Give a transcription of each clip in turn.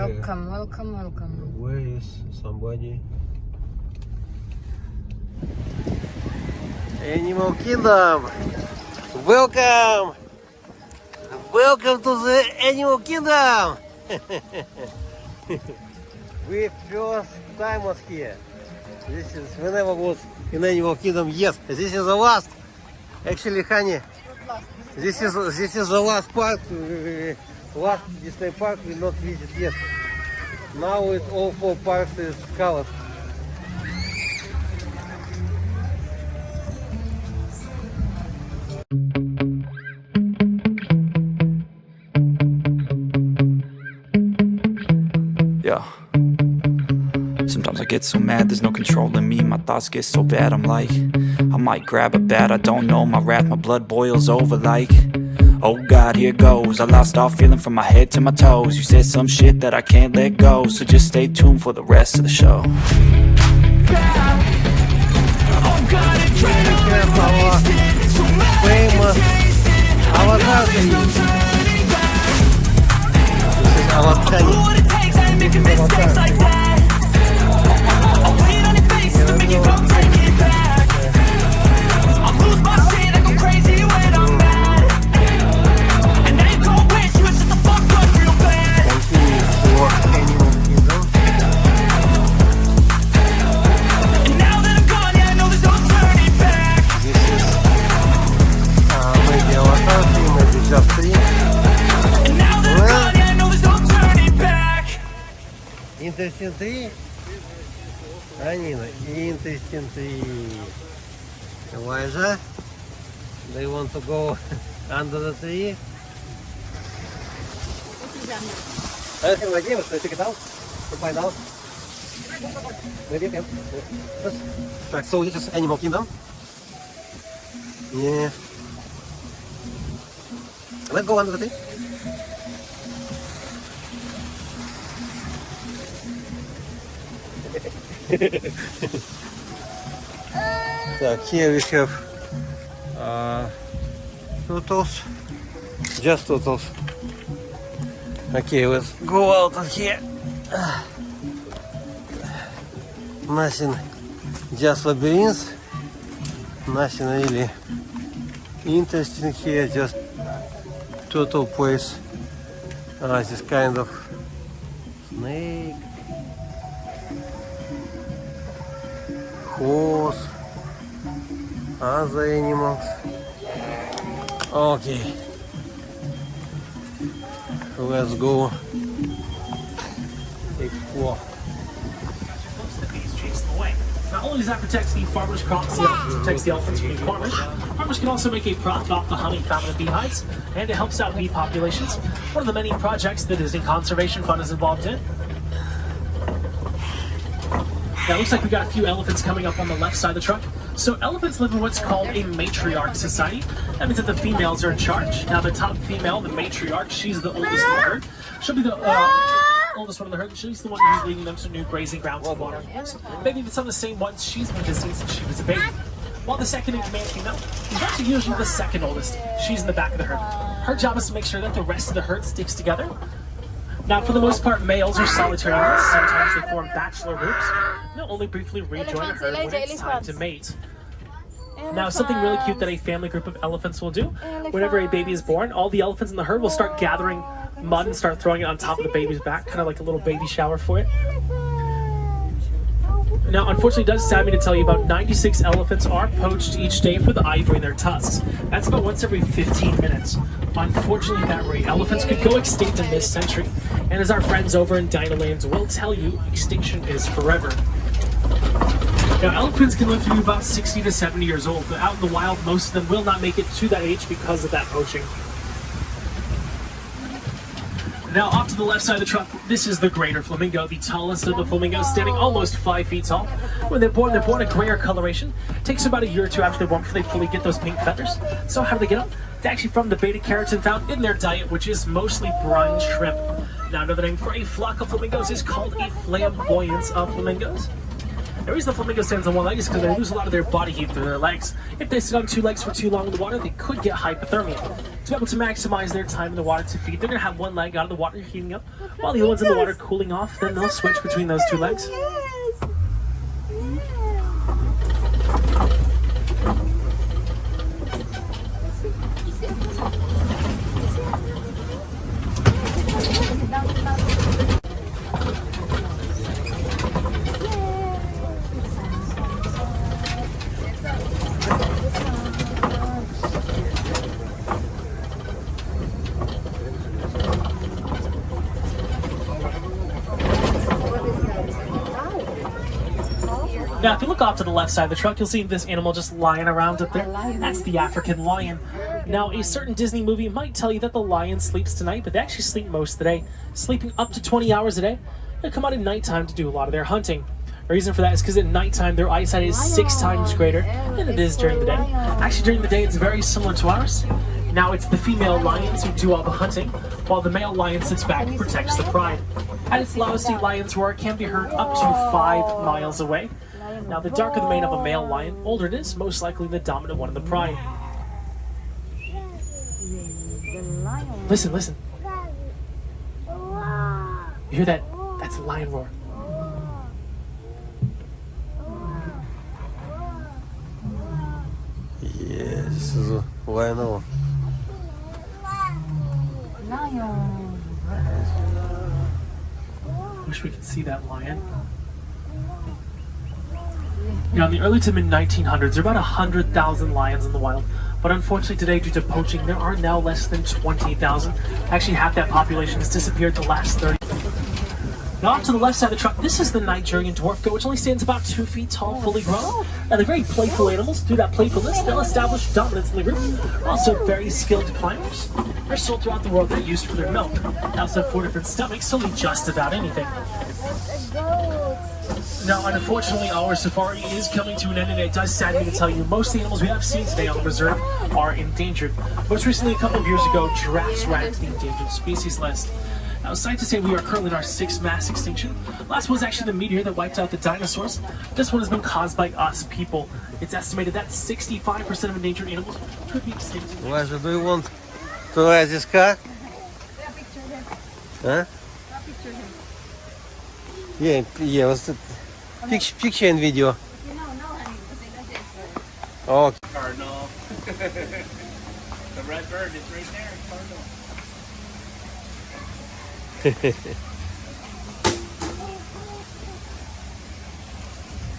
Welcome, welcome, welcome. Where is somebody? Animal Kingdom! Welcome! Welcome to the Animal Kingdom! We first time was here. This is whenever was in Animal Kingdom. Yes, this is the last. Actually, honey, this is the last part. Last Disney park we not visit yet. Now it's all 4 parks is covered. Yeah. Sometimes I get so mad, there's no controlling me. My thoughts get so bad, I'm like, I might grab a bat, I don't know. My wrath, my blood boils over like, oh God, here goes. I lost all feeling from my head to my toes. You said some shit that I can't let go, so just stay tuned for the rest of the show. Oh God, Famous Avatar. Interesting tree. Anina, interesting tree. Elijah, they want to go under the tree. Anything like this, so check it out. To find out. Maybe you can. Так, so this is Animal Kingdom. Yeah. Let's go under the tree. Так, here we have turtles, just turtles. Okay, let's go out of here. Nothing, just labyrinths. Nothing really interesting here, just turtle place. This kind of snake. Horse, other animals. Okay, let's go explore. Most of these chase them away. Not only does that protect the farmers' crops, it protects the elephants from being farmers. Farmers can also make a profit off the honey found in the beehives, and it helps out bee populations. One of the many projects the Disney Conservation Fund is involved in. Now, it looks like we got a few elephants coming up on the left side of the truck. So elephants live in what's called a matriarch society. That means that the females are in charge. Now, the top female, the matriarch, she's the oldest in the herd. She'll be the oldest one in the herd. She's the one who's leading them to new grazing grounds and watering holes. Maybe even some of the same ones she's been visiting since she was a baby. While the second in command female is actually usually the second oldest. She's in the back of the herd. Her job is to make sure that the rest of the herd sticks together. Now, for the most part, males are solitary units. Sometimes they form bachelor groups. They'll only briefly rejoin a herd when it's time to mate. Now, something really cute that a family group of elephants will do, whenever a baby is born, all the elephants in the herd will start gathering mud and start throwing it on top of the baby's back, kind of like a little baby shower for it. Now, unfortunately, it does sad me to tell you about 96 elephants are poached each day for the ivory in their tusks. That's about once every 15 minutes. Unfortunately, at that rate, elephants could go extinct in this century. And as our friends over in Dinolands will tell you, extinction is forever. Now, elephants can live to be about 60 to 70 years old, but out in the wild, most of them will not make it to that age because of that poaching. Now, off to the left side of the truck, this is the greater flamingo, the tallest of the flamingos, standing almost 5 feet tall. When they're born a grayer coloration. It takes about a year or two after they're born before they fully get those pink feathers. So how do they get them? It's actually from the beta-carotene found in their diet, which is mostly brine shrimp. Now, another name for a flock of flamingos is called a flamboyance of flamingos. The reason the flamingo stands on one leg is because they lose a lot of their body heat through their legs. If they sit on two legs for too long in the water, they could get hypothermia. To be able to maximize their time in the water to feed, they're going to have one leg out of the water heating up, while the other one's in the water cooling off. Then they'll switch between those two legs. Now, if you look off to the left side of the truck, you'll see this animal just lying around up there. That's the African lion. Now, a certain Disney movie might tell you that the lion sleeps tonight, but they actually sleep most of the day, sleeping up to 20 hours a day. They come out at nighttime to do a lot of their hunting. The reason for that is because at nighttime, their eyesight is 6 times greater than it is during the day. Actually, during the day, it's very similar to ours. Now, it's the female lions who do all the hunting, while the male lion sits back and protects the pride. At its loudest, the lion's roar can be heard up to 5 miles away. Now, the darker the mane of a male lion, older it is, most likely the dominant one in the pride. Listen, listen. You hear that? That's a lion roar. Yes, this is a lion. Wish we could see that lion. Now, in the early to mid-1900s, there were about 100,000 lions in the wild. But unfortunately today, due to poaching, there are now less than 20,000. Actually, half that population has disappeared the last 30. Now, off to the left side of the truck, this is the Nigerian dwarf goat, which only stands about 2 feet tall, fully grown. Now, they're very playful animals. Through that playfulness, they'll establish dominance in the group. They're also very skilled climbers. They're sold throughout the world. They're used for their milk. They also have 4 different stomachs, so eat just about anything. Now, unfortunately, our safari is coming to an end, and it does sadden me to tell you most of the animals we have seen today on the reserve are endangered. Most recently, a couple of years ago, giraffes ran to the endangered species list. Now, it's sad to say we are currently in our 6th mass extinction. Last one was actually the meteor that wiped out the dinosaurs. This one has been caused by us people. It's estimated that 65% of endangered animals could be extinct. Elijah, do you want to ride this car? Huh? Yeah, what's the picture and video? Oh. Cardinal. The red bird is right there, cardinal.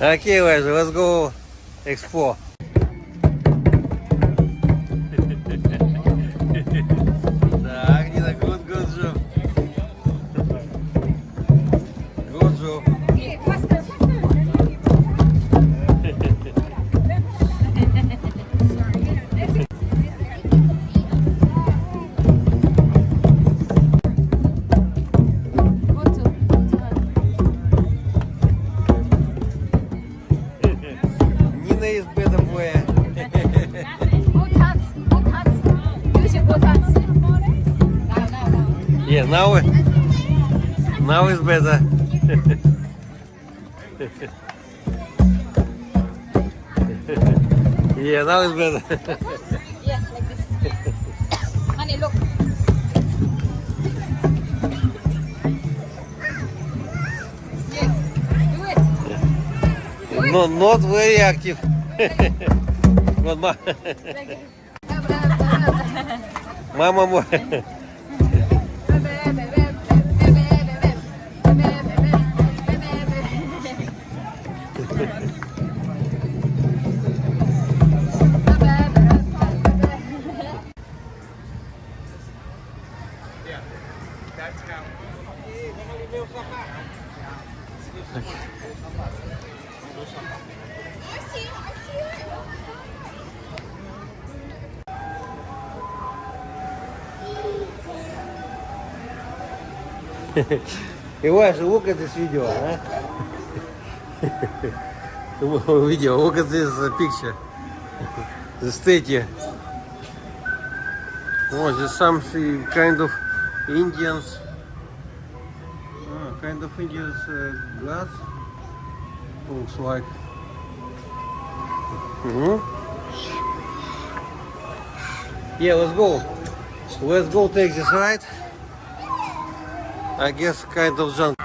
Okay, Elijah, let's go explore. Так, Нина, good job. Good job. Nina is better boy. Yeah, now it's better. Yeah, now it's better. Yeah, like this. Honey, look. Yes, do it. No, not very active. But mama more. Elijah, look at this video, huh? Video, look at this picture. The statue. Oh, there's some kind of Indians. Kind of Indians gods. Looks like. Mhm. Yeah, let's go. Let's go take this ride. I guess kind of junk.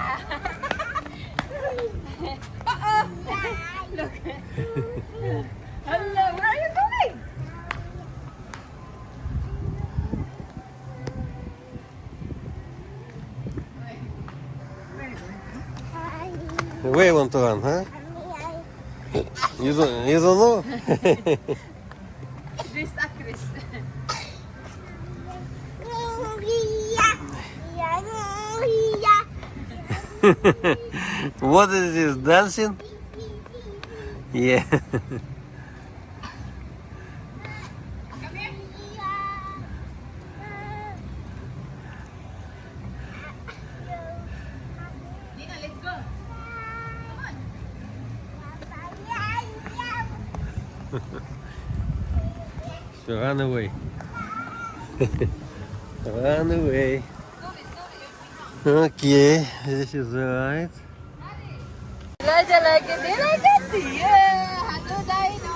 Look. Hello, where are you going? Where you want to run, huh? You don't know? Chris, Chris. What is this, dancing? Yeah. Nina, let's go. Come on. So run away. Run away. Okay, this is the right. Jala gede lagi dia. Halo Dino.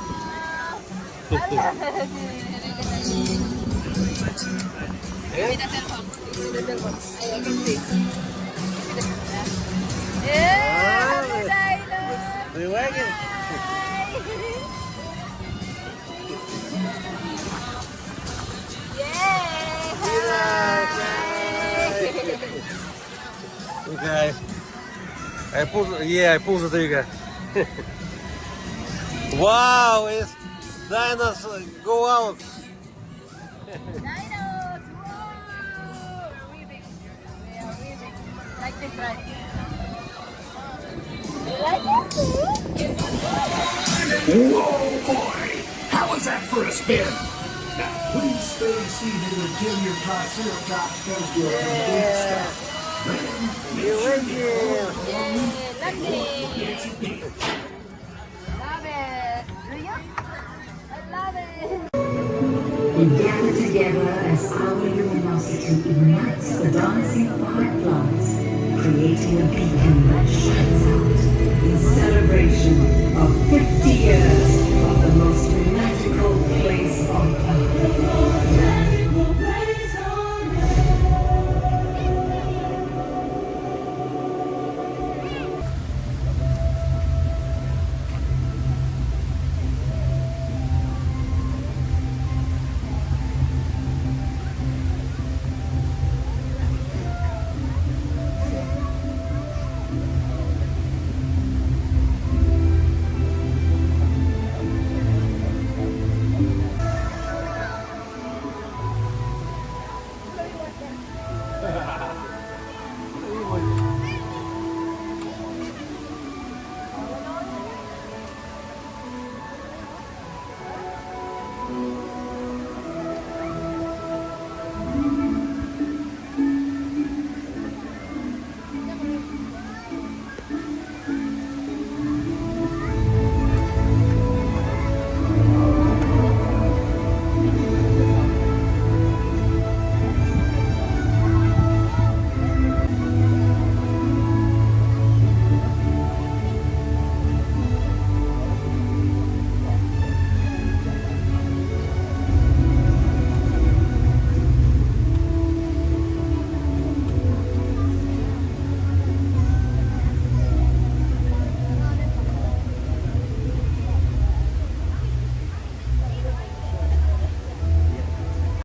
Minta telepon. Minta telepon. Ayo ganti. Halo Dino. You like it? Okay. I pull the trigger. Wow, it's dinos go out. Dinos. Whoa. We're weaving. We are weaving. Like this, right? You like it? Whoa, boy! How was that for a spin? Now, please stay seated until your triceratops comes to a complete stop. You like it? Yay, lovely. Love it. Do you? I love it. We gather together as our luminosity ignites the dancing fireflies, creating a beacon that shines out in celebration of 50 years of the most magical place on earth.